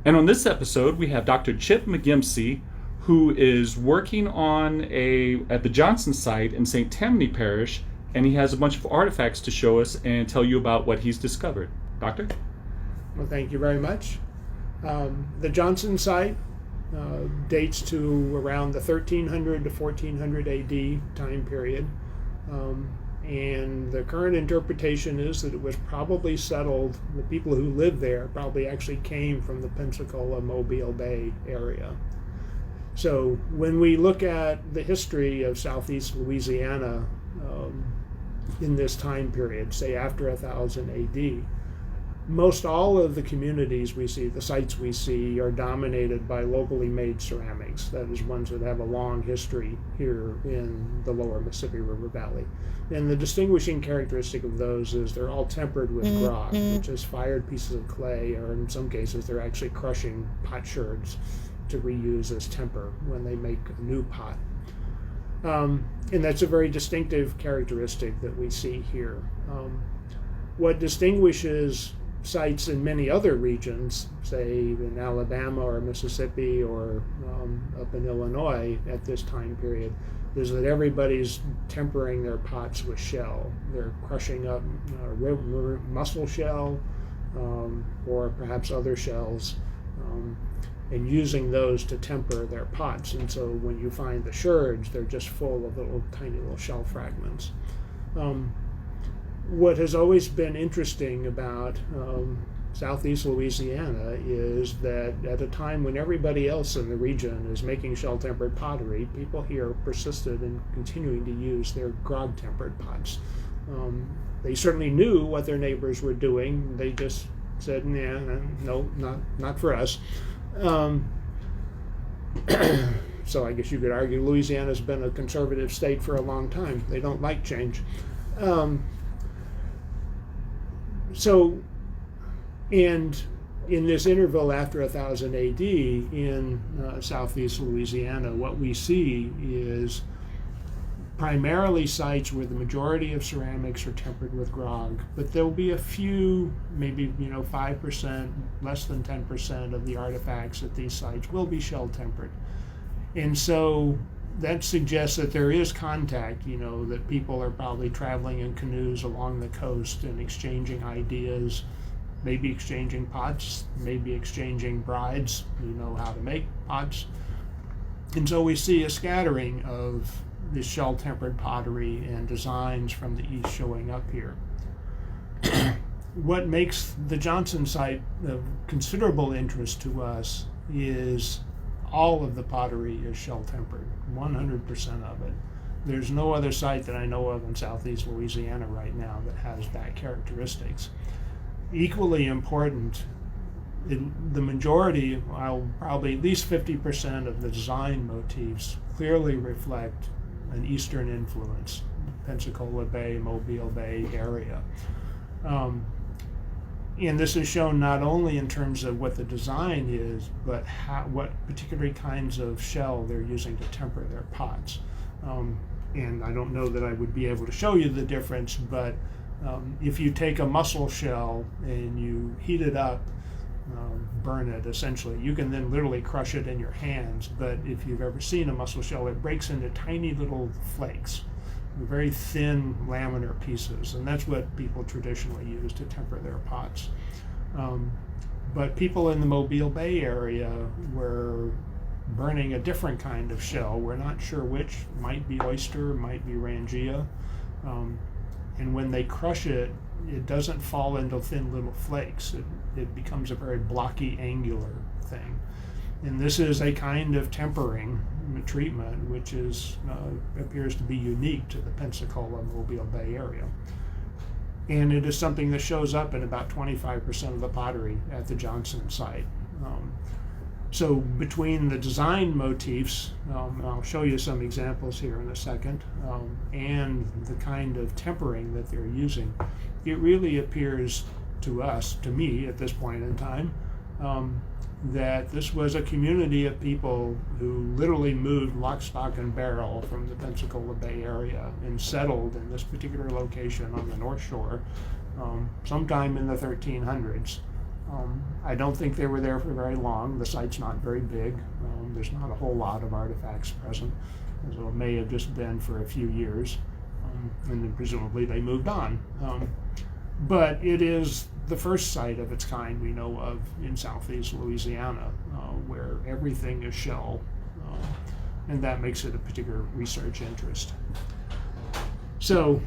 And on this episode, we have Dr. Chip Mcgimsey, who is working at the Johnson site in St. Tammany Parish, and he has a bunch of artifacts to show us and tell you about what he's discovered. Doctor? Well, thank you very much. The Johnson site dates to around the 1300 to 1400 AD time period. And the current interpretation is that it was probably settled, the people who lived there probably actually came from the Pensacola, Mobile Bay area. So when we look at the history of southeast Louisiana in this time period, say after 1000 AD, most all of the communities we see, the sites we see, are dominated by locally made ceramics. That is, ones that have a long history here in the lower Mississippi River Valley. And the distinguishing characteristic of those is they're all tempered with grog, which is fired pieces of clay, or in some cases they're actually crushing potsherds to reuse as temper when they make a new pot. And that's a very distinctive characteristic that we see here. What distinguishes sites in many other regions, say in Alabama or Mississippi or up in Illinois at this time period, is that everybody's tempering their pots with shell. They're crushing up mussel shell or perhaps other shells and using those to temper their pots. And so when you find the sherds, they're just full of tiny little shell fragments. What has always been interesting about southeast Louisiana is that at a time when everybody else in the region is making shell-tempered pottery, people here persisted in continuing to use their grog-tempered pots. They certainly knew what their neighbors were doing. They just said, "Nah, no, not for us." So I guess you could argue Louisiana's been a conservative state for a long time. They don't like change. And in this interval after 1000 AD in southeast Louisiana, what we see is primarily sites where the majority of ceramics are tempered with grog, but there'll be a few, maybe 5%, less than 10% of the artifacts at these sites will be shell tempered. And so that suggests that there is contact, that people are probably traveling in canoes along the coast and exchanging ideas, maybe exchanging pots, maybe exchanging brides who know how to make pots. And so we see a scattering of this shell-tempered pottery and designs from the east showing up here. What makes the Johnson site of considerable interest to us is all of the pottery is shell-tempered, 100% of it. There's no other site that I know of in southeast Louisiana right now that has that characteristics. Equally important, the majority, probably at least 50% of the design motifs clearly reflect an Eastern influence, Pensacola Bay, Mobile Bay area. And this is shown not only in terms of what the design is, but what particular kinds of shell they're using to temper their pots. And I don't know that I would be able to show you the difference, but if you take a mussel shell and you heat it up, burn it essentially, you can then literally crush it in your hands. But if you've ever seen a mussel shell, it breaks into tiny little flakes, very thin laminar pieces, and that's what people traditionally use to temper their pots. But people in the Mobile Bay area were burning a different kind of shell. We're not sure which. Might be oyster, might be rangia. And when they crush it, it doesn't fall into thin little flakes. It becomes a very blocky, angular thing. And this is a kind of tempering treatment which appears to be unique to the Pensacola, Mobile Bay area. And it is something that shows up in about 25% of the pottery at the Johnson site. So between the design motifs, and I'll show you some examples here in a second, and the kind of tempering that they're using, it really appears to me at this point in time, that this was a community of people who literally moved lock, stock, and barrel from the Pensacola Bay area and settled in this particular location on the North Shore sometime in the 1300s. I don't think they were there for very long. The site's not very big. There's not a whole lot of artifacts present, so it may have just been for a few years, and then presumably they moved on. But it is the first site of its kind we know of in southeast Louisiana, where everything is shell, and that makes it a particular research interest. So